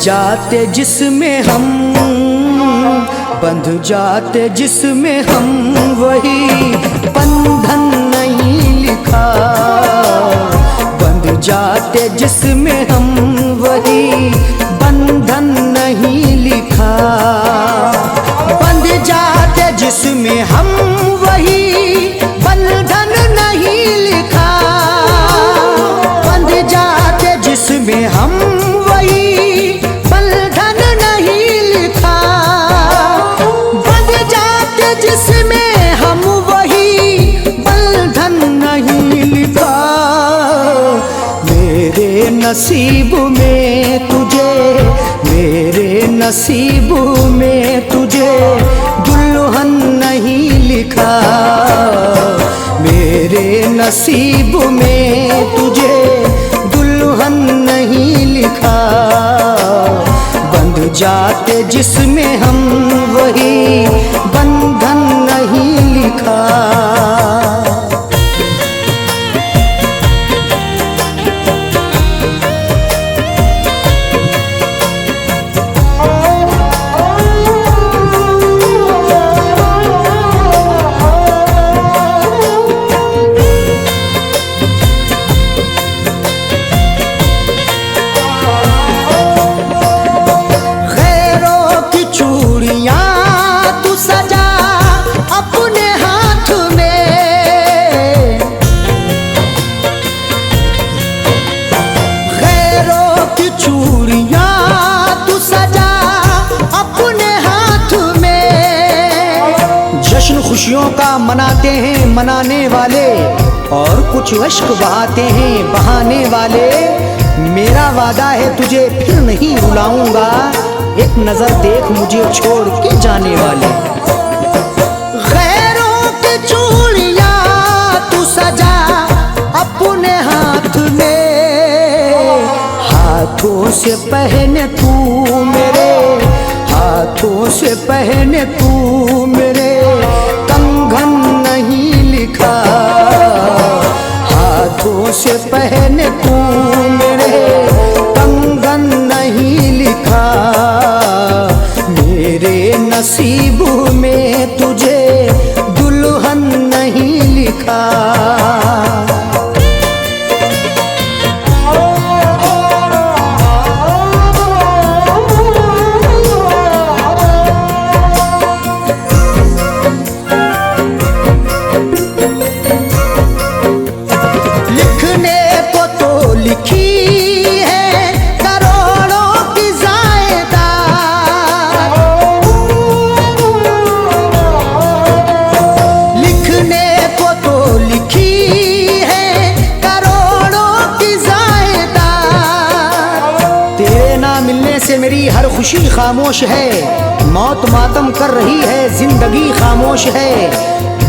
जाते जिसमें हम, बंध जाते जिसमें हम, वही बंधन नहीं लिखा। बंध जाते जिसमें हम, वही बंधन नहीं लिखा। बंध जाते जिसमें हम, वही बंधन नहीं लिखा। बंध जाते जिसमें हम, वही बंधन नहीं लिखा। बंध जाते जिसमें हम, वही बंधन नहीं लिखा। मेरे नसीब में तुझे, मेरे नसीब में तुझे दुल्हन नहीं लिखा। मेरे नसीब में तुझे दुल्हन नहीं लिखा। बंध जाते जिसमें हम, वही बंधन नहीं लिखा। खुशियों का मनाते हैं मनाने वाले, और कुछ अश्क बहाते हैं बहाने वाले। मेरा वादा है तुझे फिर नहीं रुलाऊंगा, एक नजर देख मुझे छोड़ के जाने वाले। गैरों की चूड़ियां तू सजा अपने हाथ में, हाथों से पहने तू मेरे, हाथों से पहने तू मेरे कंगन नहीं लिखा। हाथों से पहने तू मेरे कंगन नहीं लिखा। मेरे नसीब में तुझे दुल्हन नहीं लिखा। मेरी हर खुशी खामोश है, मौत मातम कर रही है, जिंदगी खामोश है।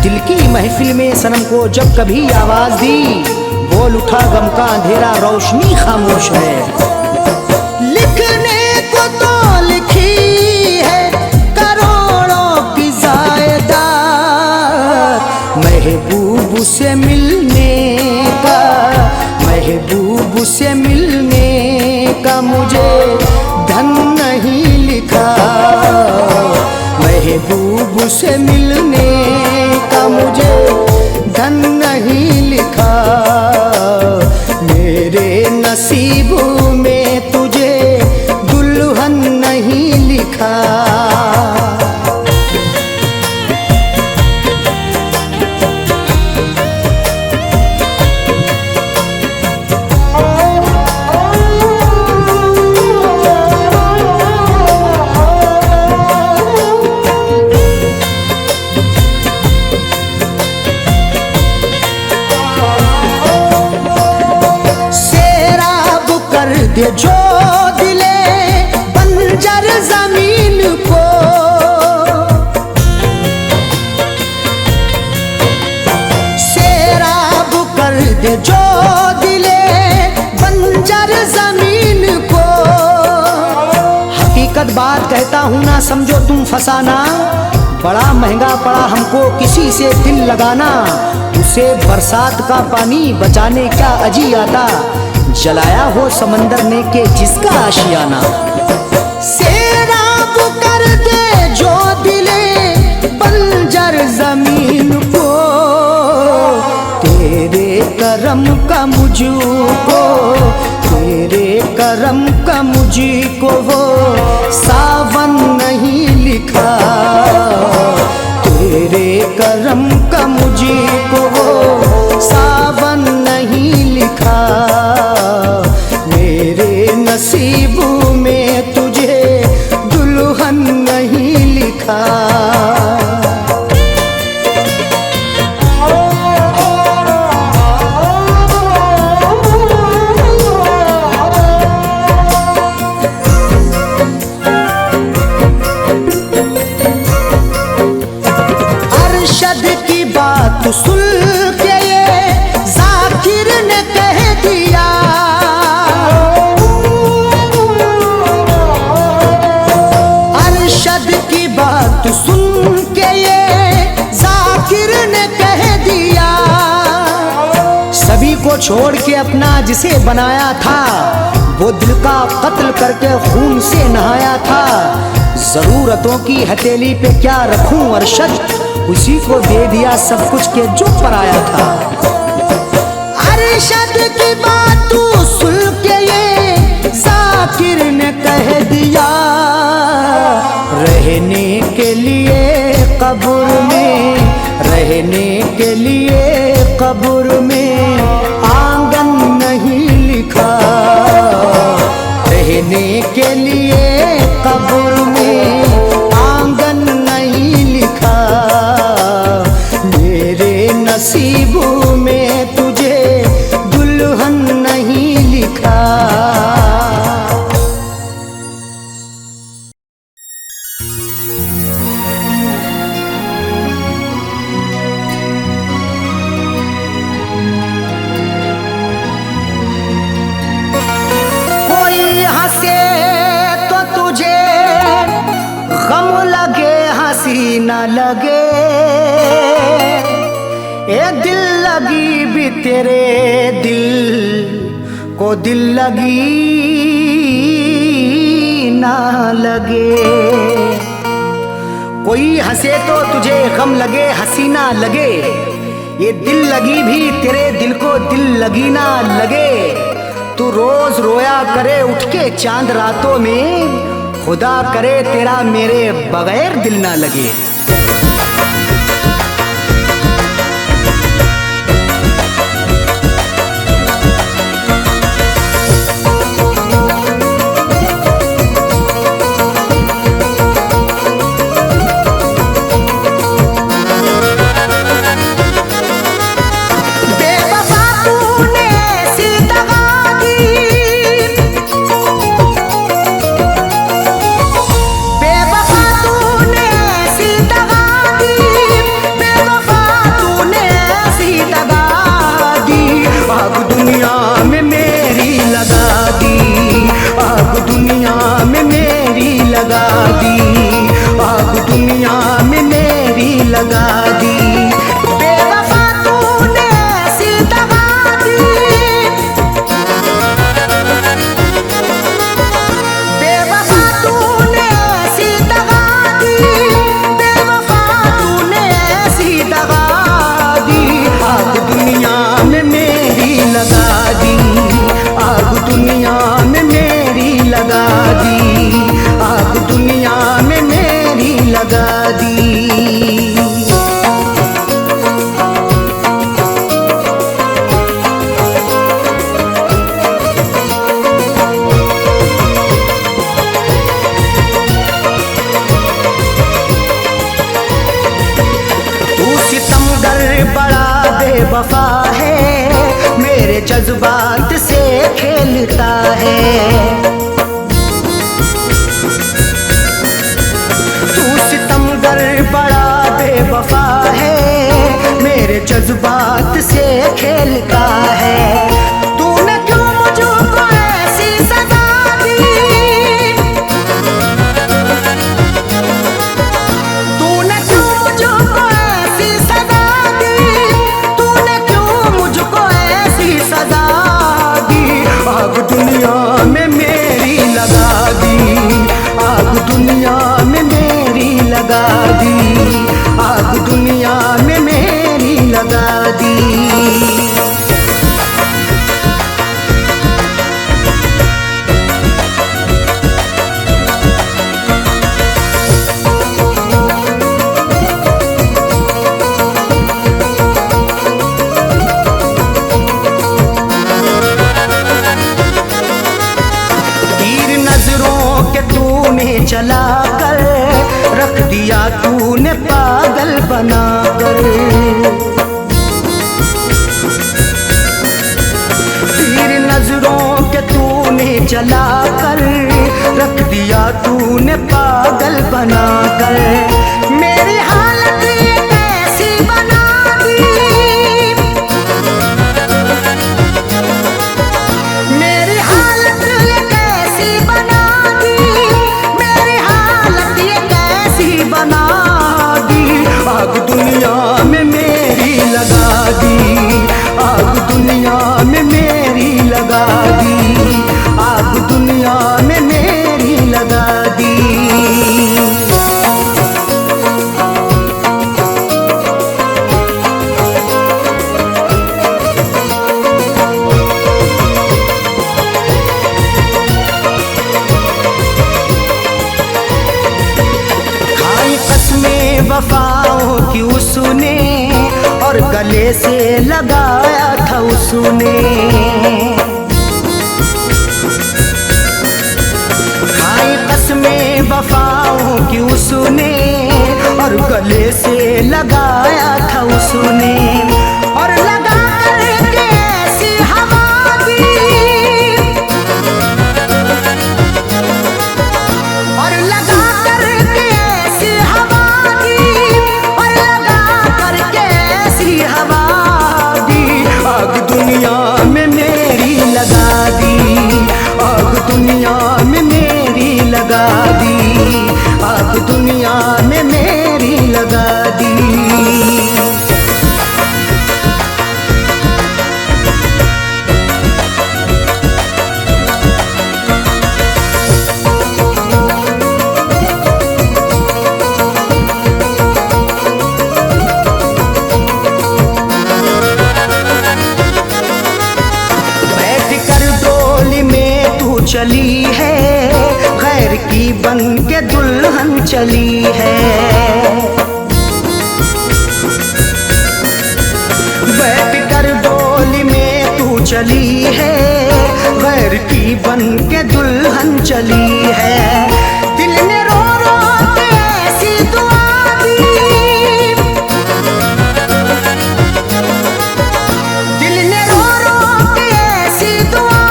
दिल की महफिल में सनम को जब कभी आवाज दी, बोल उठा गम का अंधेरा, रोशनी खामोश है। लिखने को तो लिखी है करोड़ों की जायदाद, महबूब से मिलने का, महबूब से मिलने का मुझे धन नहीं लिखा। महबूब से मिलने का मुझे धन नहीं लिखा। मेरे नसीब में तुझे दुल्हन नहीं लिखा। दे जो दिले बंजर जमीन को, सैराब कर दे जो दिले बंजर जमीन को। हकीकत बात कहता हूँ ना समझो तुम फसाना, बड़ा महंगा पड़ा हमको किसी से दिल लगाना। उसे बरसात का पानी बचाने का अजी आता, जलाया हो समंदर ने के जिसका आशियाना। सैराब कर दे जो दिले बंजर जमीन को, तेरे करम का मुझको, तेरे करम का मुझको वो सावन नहीं लिखा, तेरे करम का मुझको वो सावन नहीं लिखा, मेरे नसीब में तुझे दुल्हन नहीं लिखा। की बात सुन के ये जाकिर ने कह दिया, अरशद की बात सुन के ये जाकिर ने कह दिया, सभी को छोड़ के अपना जिसे बनाया था वो दिल का कत्ल करके खून से नहाया था, जरूरतों की हथेली पे क्या रखूं अरशद, उसी को दे दिया सब कुछ के जो पराया था। अरशद की बात तू सुन के ये जाकिर ने कह दिया, रहने के लिए कब्र में, रहने के लिए कब्र में आंगन नहीं लिखा, रहने के लिए कब्र में आंगन नहीं लिखा, मेरे नसीब में तुझे दुल्हन नहीं लिखा। कोई हंसे तो तुझे गम लगे, हंसी न लगे, ए दिल लगी भी तेरे दिल को दिल लगी ना लगे। कोई हंसे तो तुझे गम लगे, हंसी ना लगे, ये दिल लगी भी तेरे दिल को दिल लगी ना लगे। तू रोज रोया करे उठ के चांद रातों में, खुदा करे तेरा मेरे बगैर दिल ना लगे। वफा है, मेरे जज्बात से खेलता है। तू सितमगर बड़ा बेवफा है, मेरे जज्बात से खेलता है। तूने क्यों मुझको ऐसी सजा दी, तूने क्यों मुझको ऐसी सजा दी, तूने क्यों मुझको ऐसी सजा दी। आग दुनिया में मेरी लगा दी, उसने, खाई कसमें वफाओं की उसने, और गले से लगाया था उसने, और लगा करके ऐसी हवा दी, और लगा करके ऐसी हवा दी, और लगा करके ऐसी हवा दी, आग दुनिया में मेरी लगा दी, आग दुनिया में मेरी लगा दी, आग दुनिया में मेरी लगा दी। चली है खैर की बन के दुल्हन चली है, बैठ कर डोली में तू चली है, खैर की बन के दुल्हन चली है, दिल ने रो रो के ऐसी दुआ दी, दिल ने रो रो के ऐसी दुआ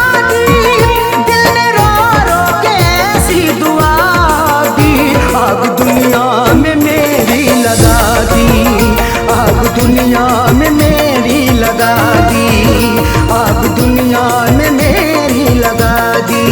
दी, आग दुनिया में मेरी लगा दी, आग दुनिया में मेरी लगा दी, आग दुनिया में मेरी लगा दी।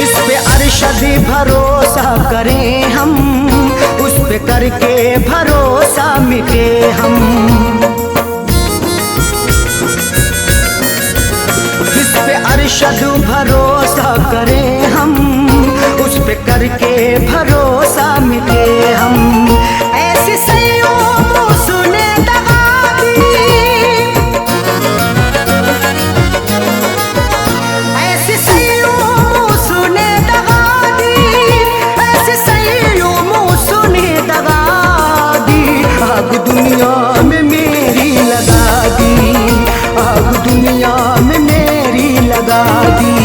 इस पे अरशद भरोसा करें हम, उस पे करके भरोसा मिटे हम, इस पे अरशद भरोसा करें हम, उस पे करके भरोसा मिटे हम, ऐसी सैयों उसने दगा दी, ऐसी सैयों उसने दगा दी, ऐसी सैयों उसने दगा दी, आग दुनिया में मेरी लगा दी, आग दुनिया में मेरी लगा दी,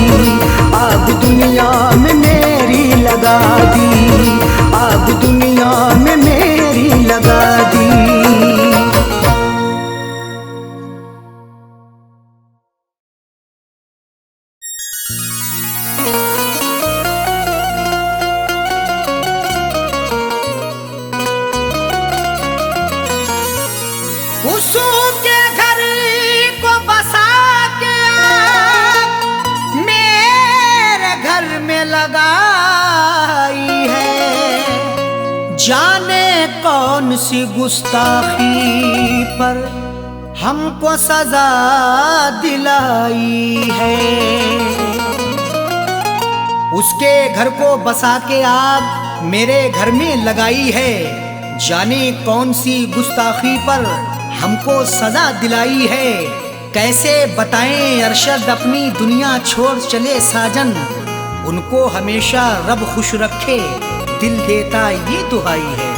आग दुनिया में मेरी लगा दी, आग दुनिया में मेरी लगा दी। उसके घर को बसा के मेरे घर में लगाई है, जाने कौन सी गुस्ताखी पर हमको सजा दिलाई है, उसके घर को बसा के आग मेरे घर में लगाई है, जाने कौन सी गुस्ताखी पर हमको सजा दिलाई है, कैसे बताएं अरशद अपनी दुनिया छोड़ चले साजन, उनको हमेशा रब खुश रखे दिल देता ये दुआई है।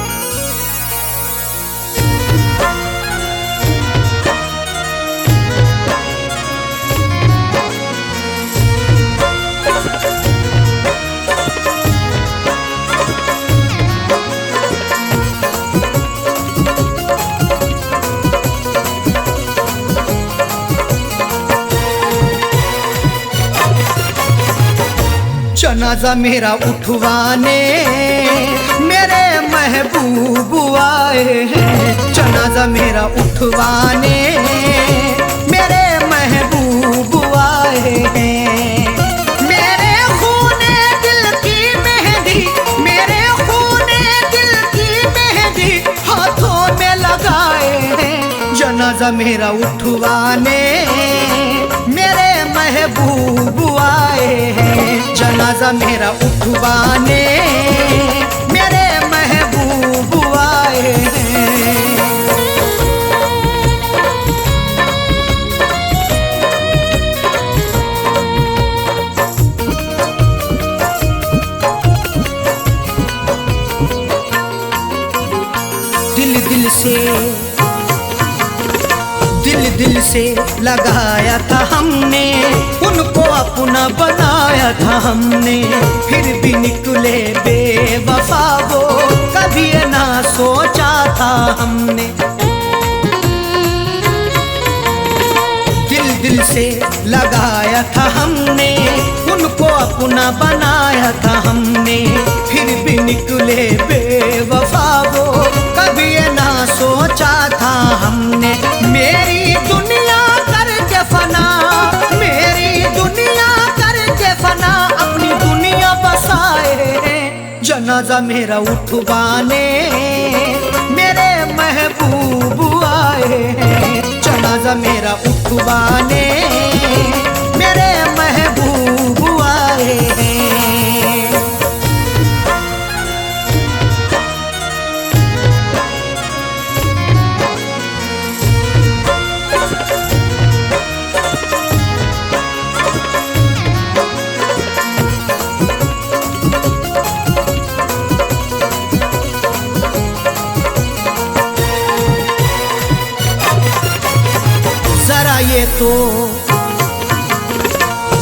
जनाजा मेरा उठवाने मेरे महबूब आए हैं, जनाजा मेरा उठवाने मेरे महबूब आए हैं, मेरे खूने दिल की मेहंदी, मेरे खूने दिल की मेहंदी हाथों में लगाए हैं, जनाजा मेरा उठवाने मेरे महबूब आए हैं, जनाजा मेरा उठवाने मेरे महबूब आए हैं। दिल से लगाया था हमने, उनको अपना बनाया था हमने, फिर भी निकले बेवफा वो, कभी ना सोचा था हमने। दिल से लगाया था हमने, उनको अपना बनाया था हमने, फिर भी निकले बेवफा वो, कभी ना सोचा था हमने। मेरी दुनिया करके फना, मेरी दुनिया करके फना, अपनी दुनिया बसाए, जनाजा मेरा उठवाने मेरे महबूब आए हैं, जनाजा मेरा उठवाने मेरे महबूब आए हैं।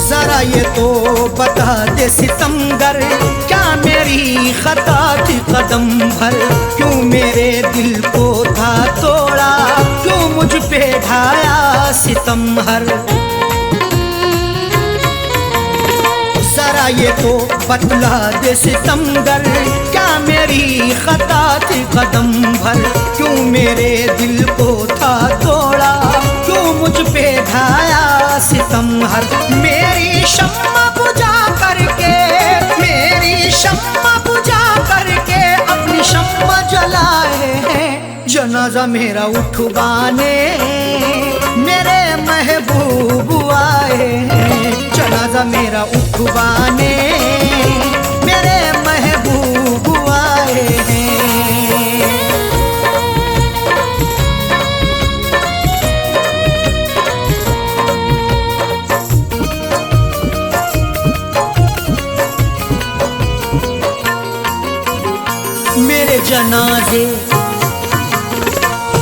जरा ये तो बता दे सितमगर, क्या मेरी खता थी कदम भर, क्यों मेरे दिल को था तोड़ा, क्यों मुझ पे ढाया सितम हर। जरा ये तो बतला दे सितमगर, क्या मेरी खता थी कदम भर, क्यों मेरे दिल को था तोड़ा, क्यों मुझ पे ढाया सितम हर। मेरी शम्मा बुझा करके, मेरी शम्मा बुझा करके, अपनी शम्मा जलाए हैं, जनाजा मेरा उठवाने मेरे महबूब आए हैं, जनाजा मेरा उठवाने मेरे महबूब आए हैं।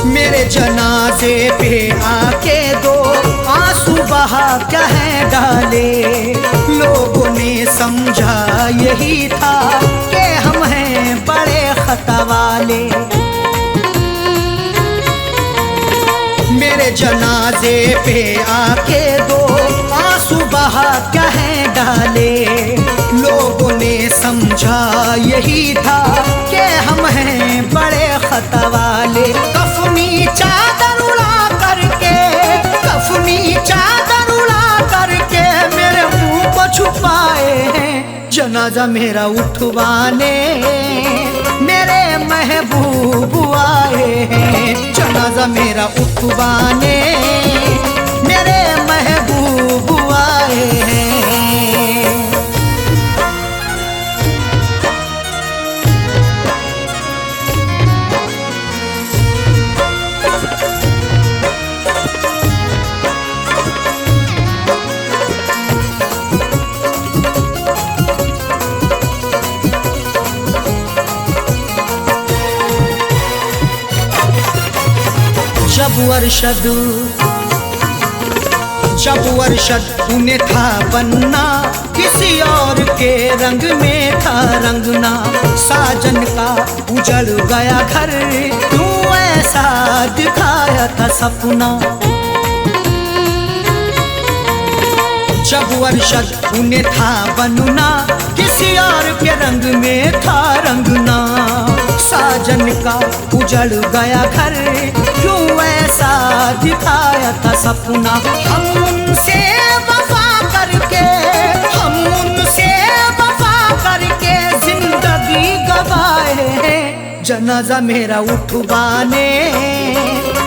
मेरे जनाजे पे आके दो आंसू बहा कह डाले, लोगों ने समझा यही था कि हम हैं बड़े खता वाले। मेरे जनाजे पे आके दो आंसू बहा कह डाले, लोगों ने समझा यही था कि हम हैं बड़े खता वाले। कफनी चादर उड़ा करके, कफनी चादर उड़ा करके मेरे मुंह को छुपाए हैं, जनाजा मेरा उठवाने मेरे महबूब आए हैं, जनाजा मेरा उठवाने मेरे महबूब आए हैं। जब अरशद उन्हें था बनना, किसी और के रंग में था रंगना, साजन का उजड़ गया घर, क्यों ऐसा दिखाया था सपना। जब अरशद उन्हें था बनना, किसी और के रंग में था रंगना, साजन का उजड़ गया घर, क्यों ऐसा दिखाया था सपना। हम उनसे वफा करके, हम उनसे वफा करके जिंदगी गवाए हैं, जनाजा मेरा उठवाने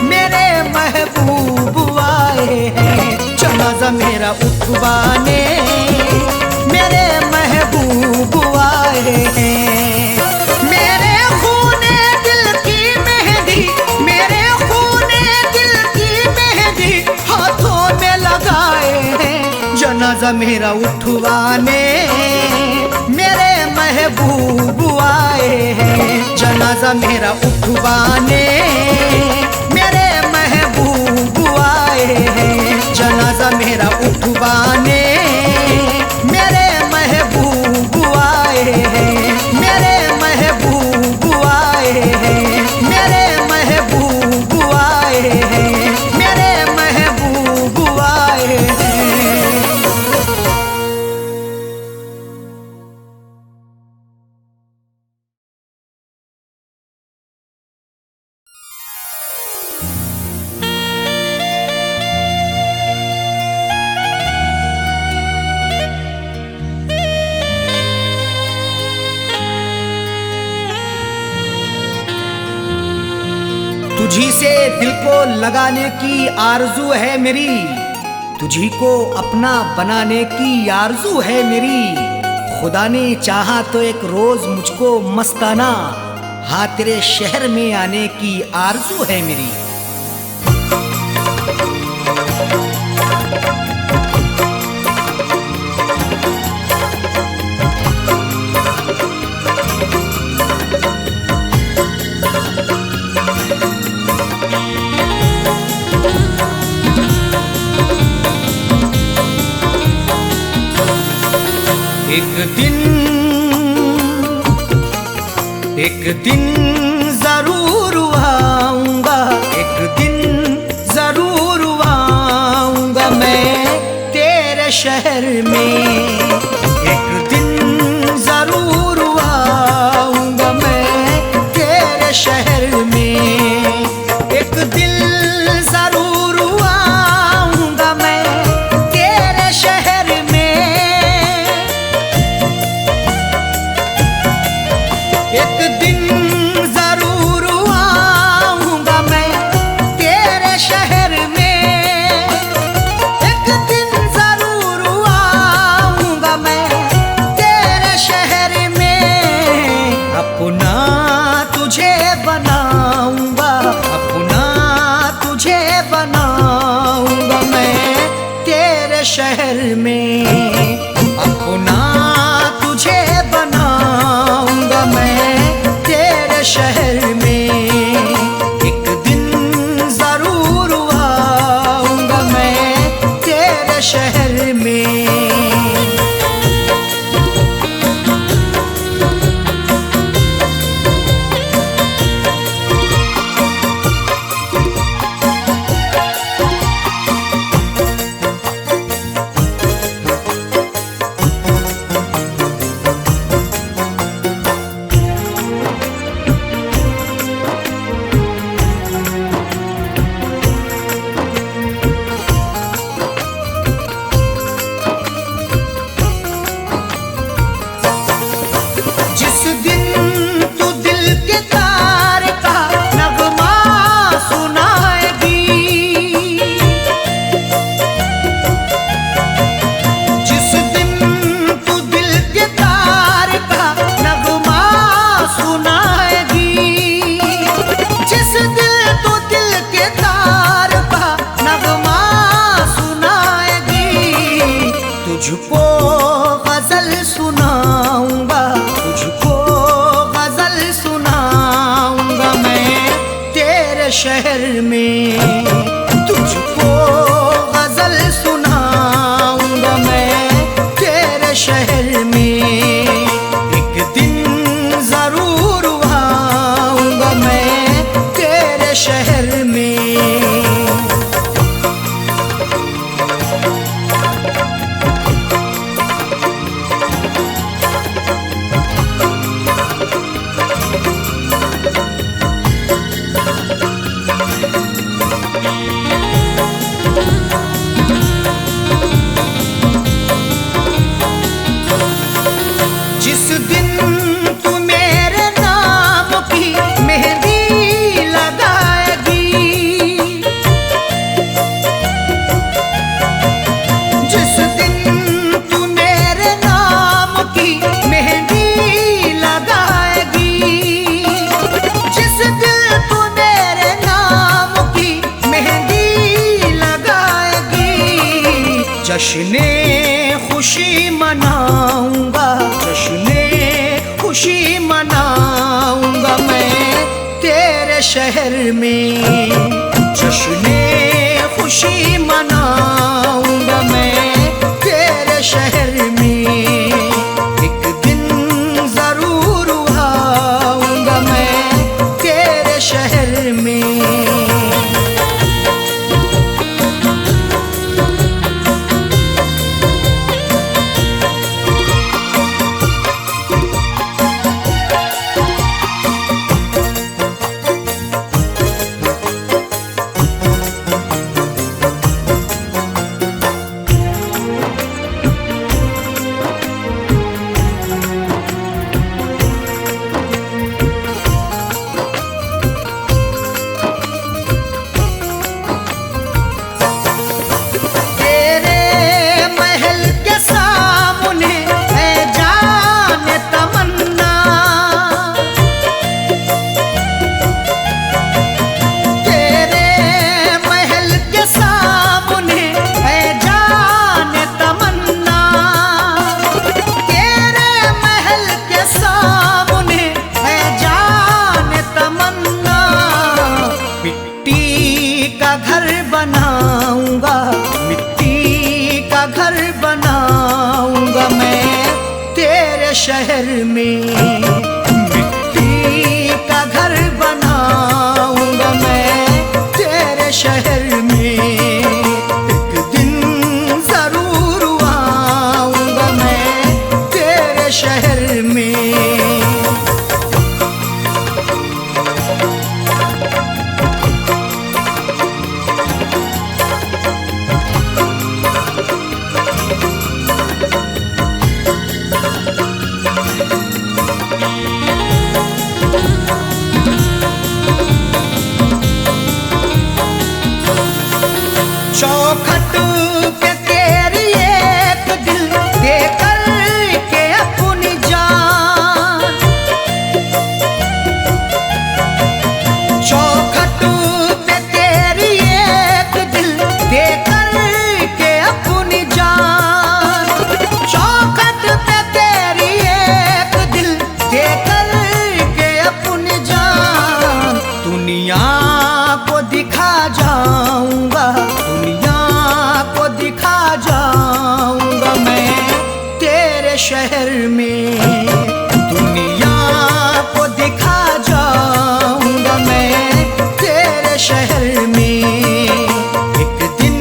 मेरे महबूब आए हैं, जनाजा मेरा उठवाने मेरे महबूब आए हैं। मेरे खूने दिल की मेहंदी, मेरे खूने दिल की मेहंदी हाथों में लगाए हैं, जनाजा मेरा उठवाने मेरे महबूब आए हैं, जनाजा मेरा उठवाने मेरे महबूब आए तुझी से दिल को लगाने की आरजू है मेरी, तुझी को अपना बनाने की आरजू है मेरी। खुदा ने चाहा तो एक रोज मुझको मस्ताना, हाँ तेरे शहर में आने की आरजू है मेरी। एक दिन जरूर आऊंगा, एक दिन जरूर आऊंगा मैं तेरे शहर में। एक दिन जरूर आऊंगा मैं तेरे शहर में। एक दिल जरूर आऊंगा मैं तेरे शहर में। एक दिन जरूर आऊंगा मैं तेरे शहर में। एक दिन जरूर आऊंगा मैं तेरे शहर में। अपना तुझे बनाऊंगा, अपना तुझे बनाऊंगा मैं तेरे शहर में। अपना तुझे बनाऊंगा मैं तेरे शहर में। एक दिन जरूर आऊंगा मैं तेरे शहर में। तुझको गजल सुनाऊंगा, तुझको गजल सुनाऊंगा मैं तेरे शहर में। तुझको गजल सुनाऊंगा मैं तेरे शहर में। एक दिन जरूर आऊंगा मैं तेरे शहर में। जिस दिन तू मेरे नाम की मेहंदी लगाएगी, जिस दिन तू मेरे नाम की मेहंदी लगाएगी, जिस दिन तू मेरे नाम की मेहंदी लगाएगी, जश्ने खुशी मनाऊंगा, जश्ने खुशी मनाऊंगा मैं तेरे शहर में। जश्ने खुशी मनाऊंगा मैं तेरे शहर में। एक दिन जरूर आऊंगा मैं तेरे शहर में। बनाऊंगा, मिट्टी का घर बनाऊंगा मैं तेरे शहर में। मिट्टी का घर बनाऊंगा मैं तेरे शहर में। एक दिन जरूर आऊंगा मैं तेरे शहर में। चौखट पे तेरी एक दिल दे कर के अपनी जान, चौखट पे तेरी एक दिल दे कर के अपनी जान, चौखट पे तेरी एक दिल दे कर के अपनी जान। दुनिया को दिखा जाऊंगा, दुनिया को दिखा जाऊंगा मैं तेरे शहर में। दुनिया को दिखा जाऊंगा मैं तेरे शहर में। एक दिन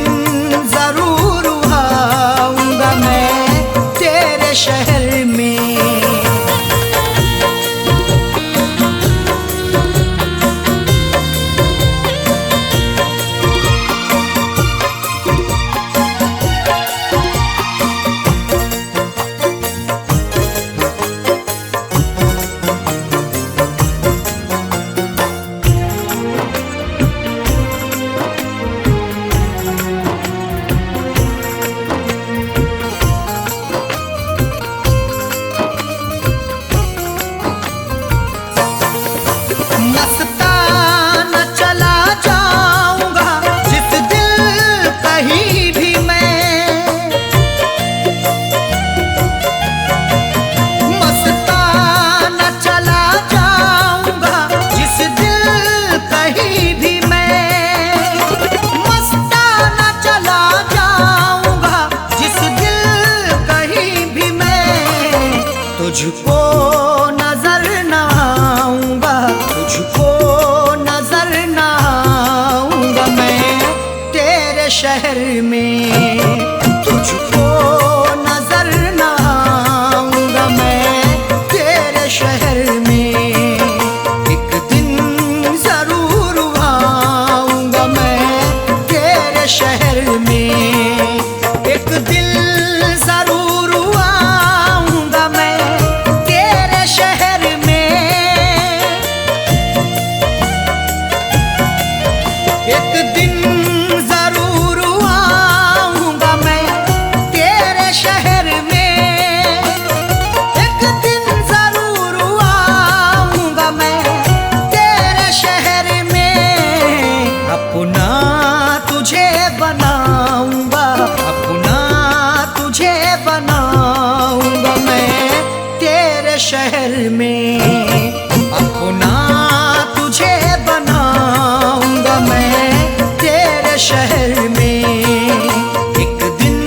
जरूर आऊंगा मैं तेरे शहर में। मस्ताना चला जाऊंगा जिस दिल कहीं भी मैं, मस्ताना चला जाऊंगा जिस दिल कहीं भी मैं, मस्ताना चला जाऊंगा जिस दिल कहीं भी मैं। तुझको नजर न आऊंगा, तुझको नजर न आऊंगा मैं तेरे शहर में। तुझको नजर न आऊंगा मैं तेरे शहर में। एक दिन जरूर आऊंगा मैं तेरे शहर में। एक दिन जरूर आऊंगा मैं तेरे शहर में। एक दिन जरूर आऊंगा मैं तेरे शहर में। एक दिन जरूर आऊंगा मैं तेरे शहर में। अपना तुझे बनाऊंगा, अपना तुझे बनाऊंगा मैं तेरे शहर में। अपना तुझे बनाऊंगा मैं तेरे शहर में। एक दिन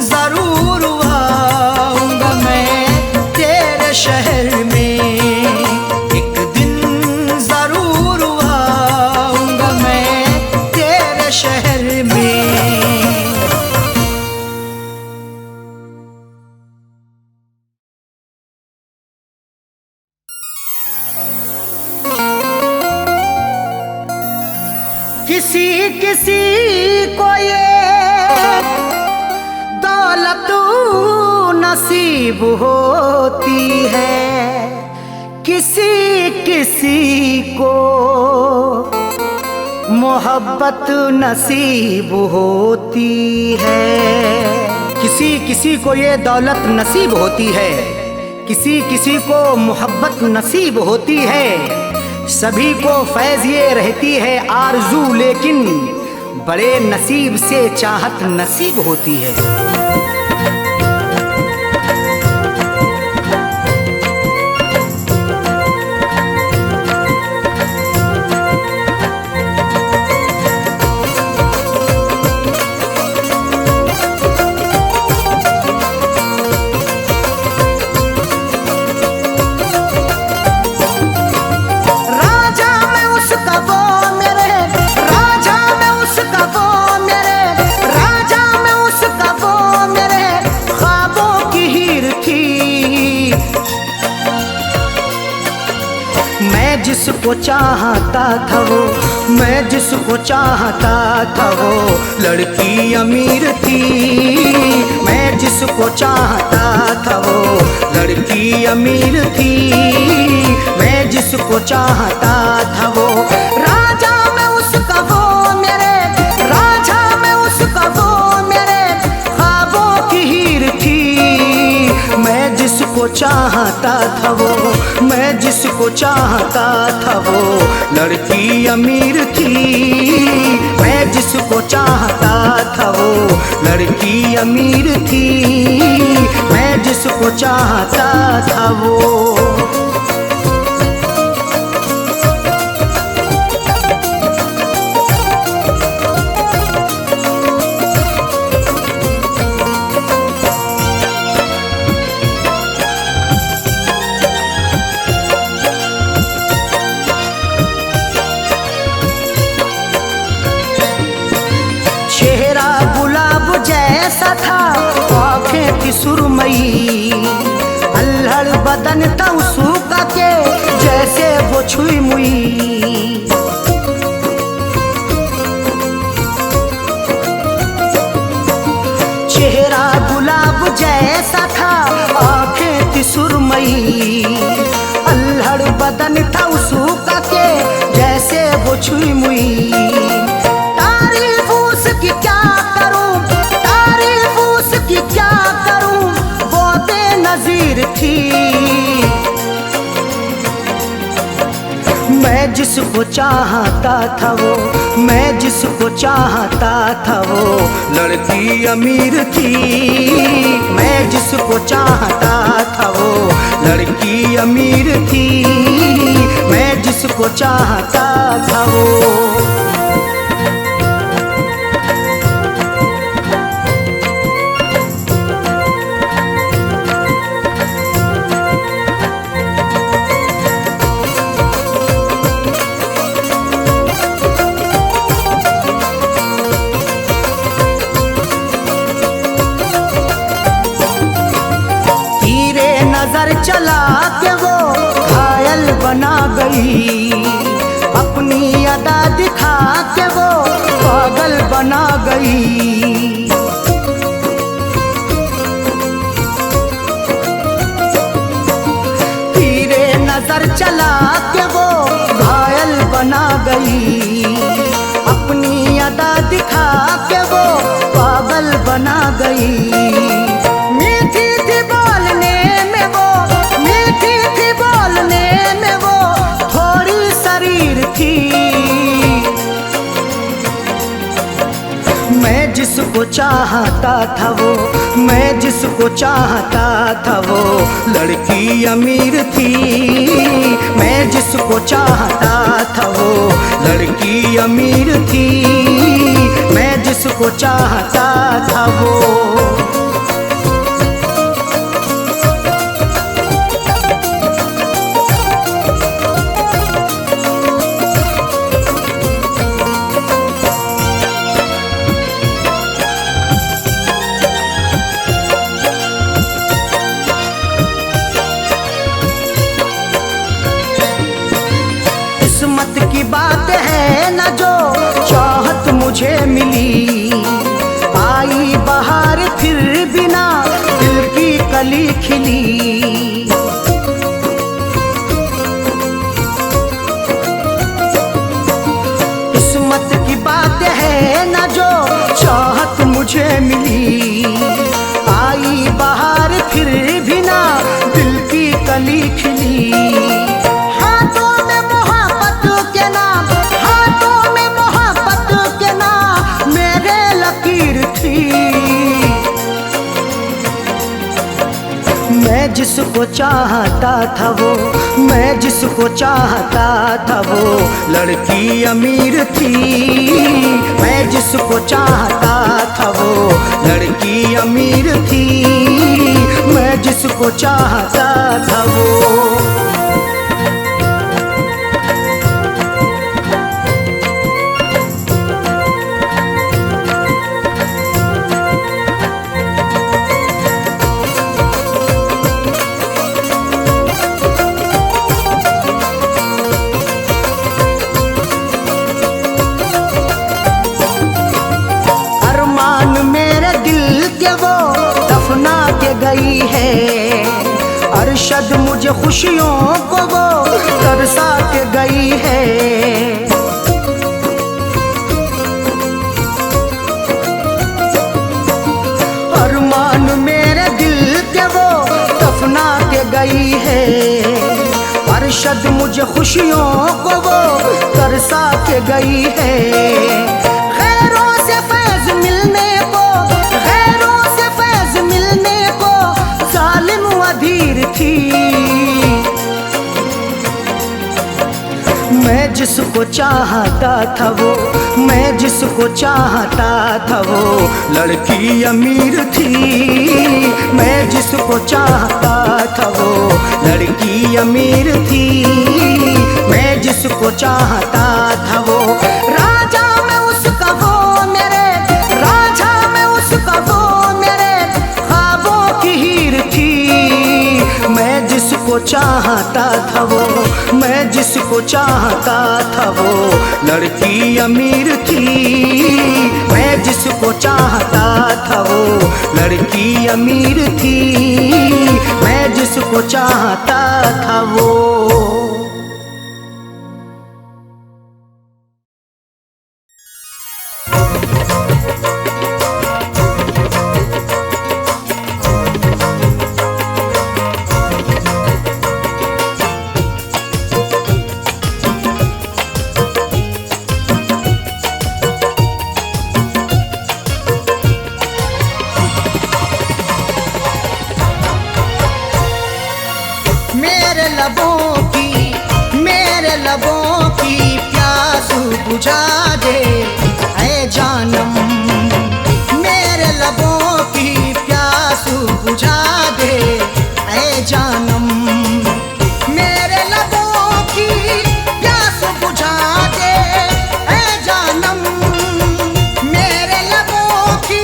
जरूर आऊंगा मैं तेरे शहर में। एक दिन जरूर आऊंगा मैं तेरे शहर में। किसी किसी को ये दौलत नसीब होती है, किसी किसी को मोहब्बत नसीब होती है। किसी किसी को ये दौलत नसीब होती है, किसी किसी को मोहब्बत नसीब होती है। सभी को फैज़ ये रहती है आरज़ू, लेकिन बड़े नसीब से चाहत नसीब होती है। जिसको चाहता था वो, मैं जिसको चाहता था वो लड़की अमीर थी। मैं जिसको चाहता था वो लड़की अमीर थी। मैं जिसको चाहता था वो राजा में उसका वो मेरे, राजा में उसका वो मेरे ख्वाबों की हीर थी। मैं जिसको चाहता था वो, मैं जिसको चाहता था वो लड़की अमीर थी। मैं जिसको चाहता था वो लड़की अमीर थी। मैं जिसको चाहता था वो। चेहरा गुलाब जैसा था, आँखें थी सुरमई, अल्हड़ बदन था उसका के जैसे वो छुई मुई। चेहरा गुलाब जैसा था, आँखें थी सुरमई, अल्हड़ बदन था उसका के जैसे वो छुई मुई। की क्या करूं, तारीफ उसकी क्या करूं, वो बेनज़ीर थी। मैं जिसको चाहता था वो, मैं जिसको चाहता था वो लड़की अमीर थी। मैं जिसको चाहता था वो लड़की अमीर थी। मैं जिसको चाहता था वो। नजर चला के वो घायल बना गई, अपनी अदा दिखा के वो पागल बना गई। तीरे नजर चला के वो घायल बना गई, अपनी अदा दिखा के वो पागल बना गई। मीठी थी बोलने में वो, मीठी थी बोलने में वो थोड़ी शरीर थी। मैं जिसको चाहता था वो, मैं जिसको चाहता था वो लड़की अमीर थी। मैं जिसको चाहता था वो लड़की अमीर थी। मैं जिसको चाहता था वो। किस्मत की बात है न जो चाहत मुझे मिली, आई बहार फिर बिना दिल की कली खिली। किस्मत की बात है न जो चाहत मुझे मिली, आई बहार फिर बिना दिल की कली खिली। मैं जिसको चाहता था वो, मैं जिसको चाहता था वो लड़की अमीर थी। मैं जिसको चाहता था वो लड़की अमीर थी। मैं जिसको चाहता था वो। के वो दफना के गई है। अरशद मुझे खुशियों को वो तरसा के गई है। अरमान मेरे दिल के वो दफना के गई है। अरशद मुझे खुशियों को वो तरसा के गई है। खैरों से फैज मिलने को, खैरों से फैज मिलने को जालिम अधीर थी। मैं जिसको चाहता था वो, मैं जिसको चाहता था वो लड़की अमीर थी। मैं जिसको चाहता था वो लड़की अमीर थी। मैं जिसको चाहता था वो राजा में उसका वो मेरे, राजा में उसका वो मेरे ख्वाबों की हीर थी। मैं जिसको चाहता था वो, मैं जिसको चाहता था वो लड़की अमीर थी। मैं जिसको चाहता था वो लड़की अमीर थी। मैं जिसको चाहता था वो। मेरे लबों की प्यास बुझा दे ऐ जानम। मेरे लबों की प्यास बुझा दे ऐ जानम। मेरे लबों की प्यास बुझा दे ऐ जानम। मेरे लबों की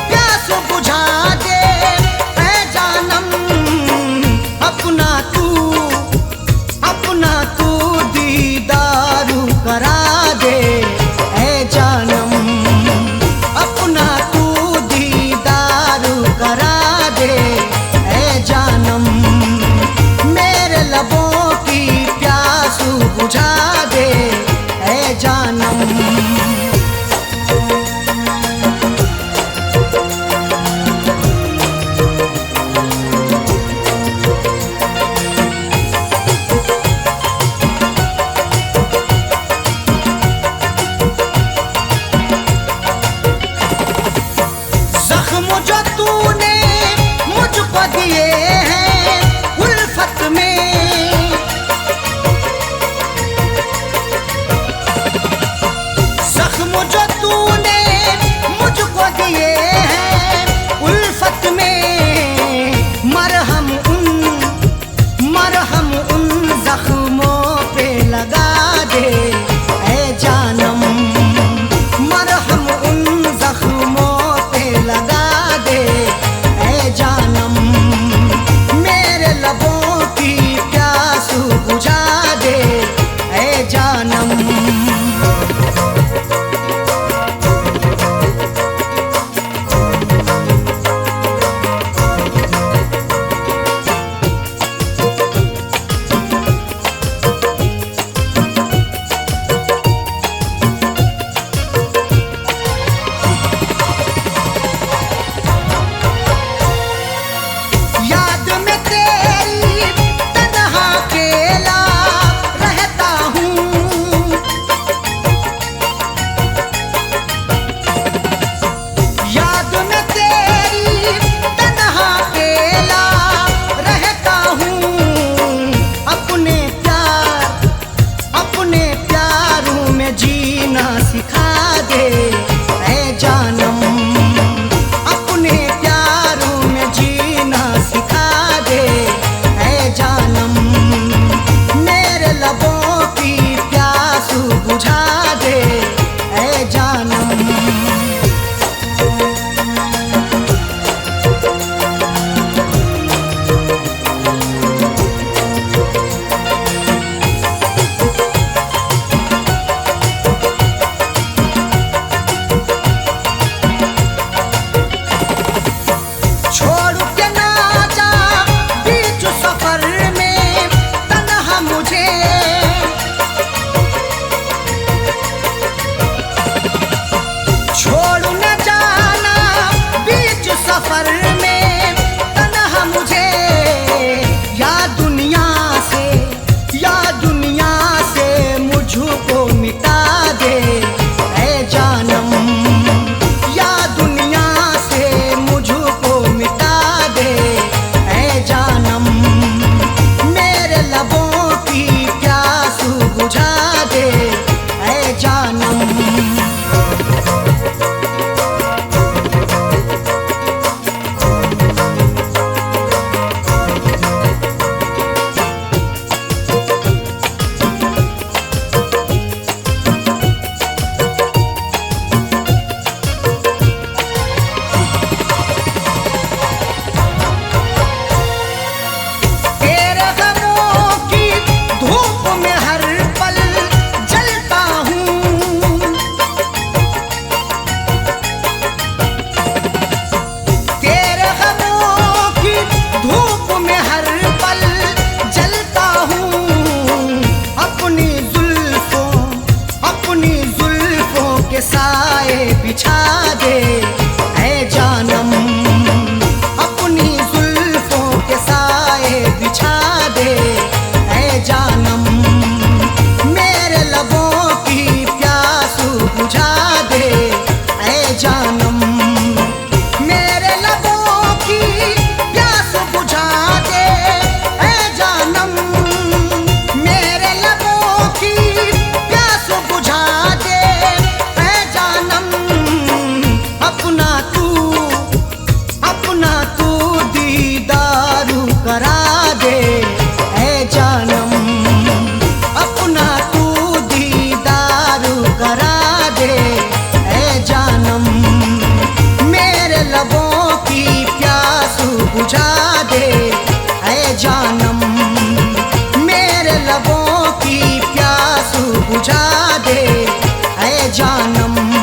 प्यास बुझा दे ऐ जानम। अपना तू दीदारू करा दे ऐ जानम। अपना तू दीदारू करा दे ऐ जानम। मेरे लबों की प्यास बुझा दे ऐ जानम। जो तूने मुझको दिए हैं उल्फत में, जख्म जो तूने मुझको दिए हैं उल्फत में, मरहम उन जख्मों पे लगा दे ऐ जानम। मरहम उन जख्मों पे लगा दे ऐ जानम। बुझा दे ऐ जानम, मेरे लबों की प्यास बुझा दे ऐ जानम।